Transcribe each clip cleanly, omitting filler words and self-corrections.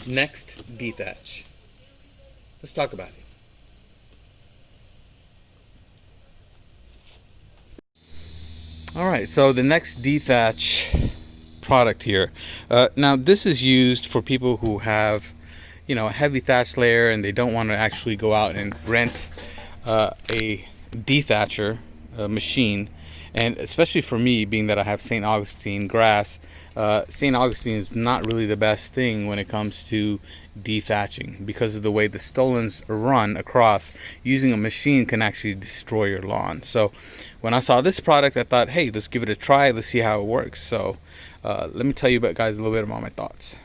N-EXT D-thatch. Let's talk about it. All right, so the N-EXT D-thatch product here. Now this is used for people who have, a heavy thatch layer and they don't want to actually go out and rent a dethatcher machine. And especially for me, being that I have St. Augustine grass, St. Augustine is not really the best thing when it comes to dethatching because of the way the stolons run across. Using a machine can actually destroy your lawn. So when I saw this product, I thought, hey, let's give it a try. Let's see how it works. So let me tell you guys a little bit about my thoughts.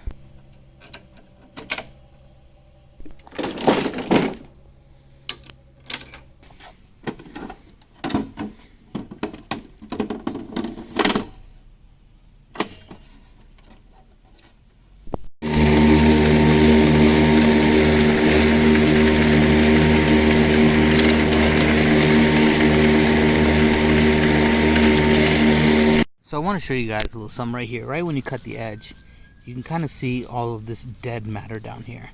So I want to show you guys a little something right here. Right when you cut the edge, you can kind of see all of this dead matter down here.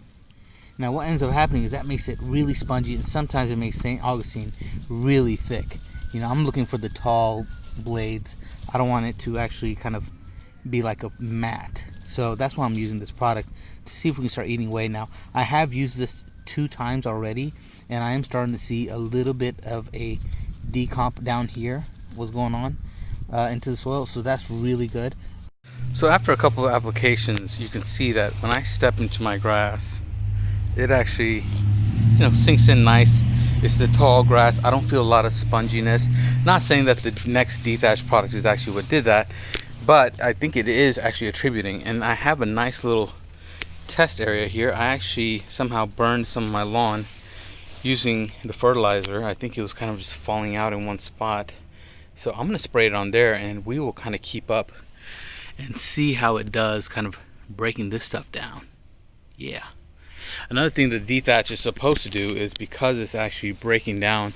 Now what ends up happening is that makes it really spongy, and sometimes it makes St. Augustine really thick. I'm looking for the tall blades. I don't want it to actually kind of be like a mat. So that's why I'm using this product, to see if we can start eating away. Now I have used this 2 times already, and I am starting to see a little bit of a decomp down here. What's going on into the soil, so that's really good. So after a couple of applications, you can see that when I step into my grass, it actually sinks in nice. It's the tall grass. I don't feel a lot of sponginess. Not saying that the N-EXT D-thatch product is actually what did that, but I think it is actually attributing. And I have a nice little test area here. I actually somehow burned some of my lawn using the fertilizer. I think it was kind of just falling out in one spot. So I'm going to spray it on there, and we will kind of keep up and see how it does, kind of breaking this stuff down. Yeah. Another thing that D-thatch is supposed to do is, because it's actually breaking down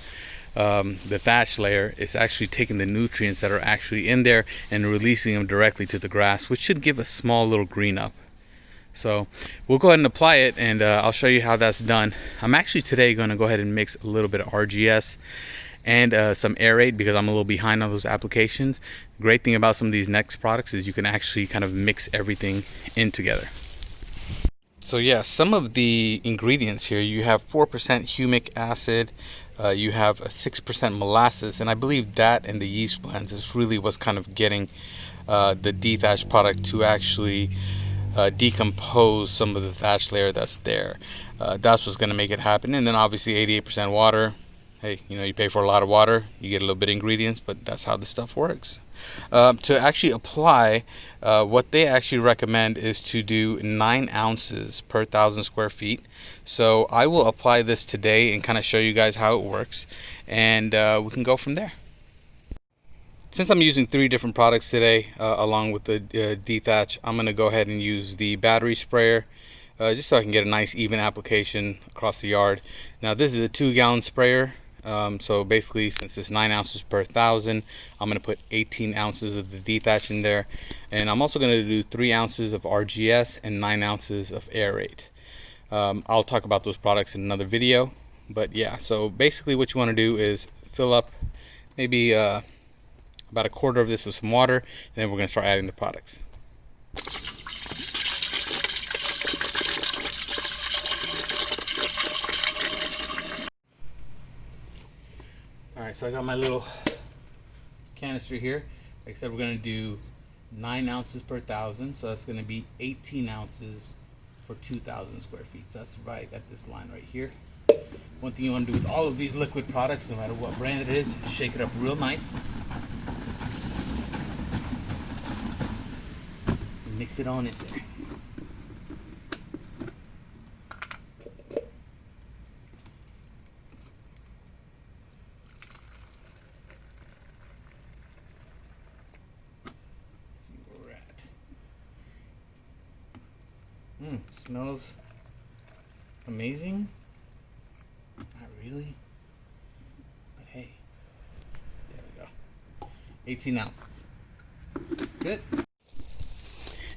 the thatch layer, it's actually taking the nutrients that are actually in there and releasing them directly to the grass, which should give a small little green up. So we'll go ahead and apply it, and I'll show you how that's done. I'm actually today going to go ahead and mix a little bit of RGS and some aerate, because I'm a little behind on those applications. Great thing about some of these N-EXT products is you can actually kind of mix everything in together. So yeah, some of the ingredients here, you have 4% humic acid, you have a 6% molasses, and I believe that and the yeast blends is really what's kind of getting the D-thatch product to actually decompose some of the thatch layer that's there. That's what's going to make it happen. And then obviously 88% water. Hey, you pay for a lot of water, you get a little bit of ingredients, but that's how this stuff works. To actually apply, what they actually recommend is to do 9 ounces per 1,000 square feet. So I will apply this today and kind of show you guys how it works, and we can go from there. Since I'm using 3 different products today, along with the D-thatch, I'm going to go ahead and use the battery sprayer, just so I can get a nice even application across the yard. Now this is a 2-gallon sprayer. So basically, since it's 9 ounces per 1,000, I'm going to put 18 ounces of the D-thatch in there, and I'm also going to do 3 ounces of RGS and 9 ounces of aerate. I'll talk about those products in another video, but yeah, so basically what you want to do is fill up maybe about a quarter of this with some water, and then we're going to start adding the products. Alright, so I got my little canister here. Like I said, we're going to do 9 ounces per 1,000, so that's going to be 18 ounces for 2,000 square feet. So that's right at this line right here. One thing you want to do with all of these liquid products, no matter what brand it is, shake it up real nice. And mix it on in there. Smells amazing. Not really, but hey, there we go. 18 ounces. Good.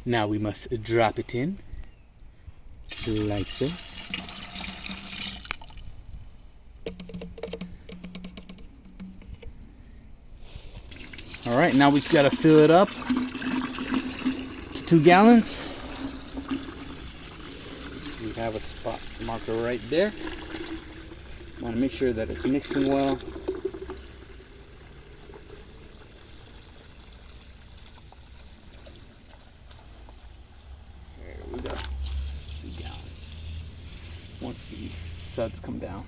Now we must drop it in. like so. All right, now we just gotta fill it up to 2 gallons. We have a spot marker right there. Want to make sure that it's mixing well. There we go. 2 gallons. Once the suds come down.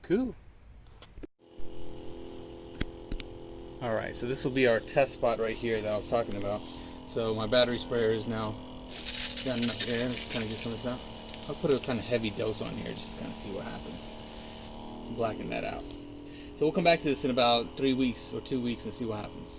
Cool. All right, so this will be our test spot right here that I was talking about. So my battery sprayer is now got enough air. Let's kind of get some of this out. I'll put a kind of heavy dose on here just to kind of see what happens. Blacken that out. So we'll come back to this in about 3 weeks or 2 weeks and see what happens.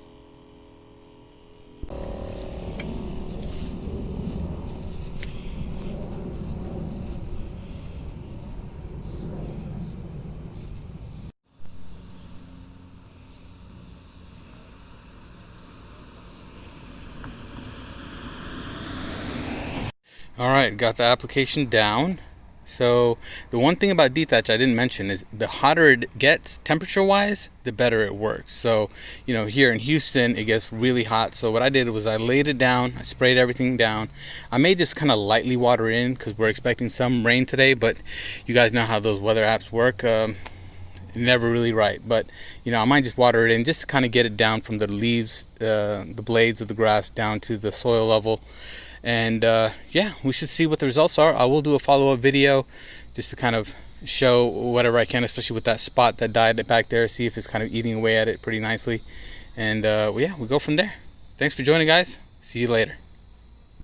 Alright, got the application down. So the one thing about D-thatch I didn't mention is the hotter it gets temperature wise, the better it works. So, you know, here in Houston it gets really hot. So what I did was I laid it down, I sprayed everything down. I may just kind of lightly water it in because we're expecting some rain today, but you guys know how those weather apps work. Never really right, but you know, I might just water it in just to kind of get it down from the leaves, the blades of the grass down to the soil level. And yeah, we should see what the results are. I will do a follow-up video just to kind of show whatever I can, especially with that spot that died back there, see if it's kind of eating away at it pretty nicely. And yeah, we'll go from there. Thanks for joining, guys. See you later.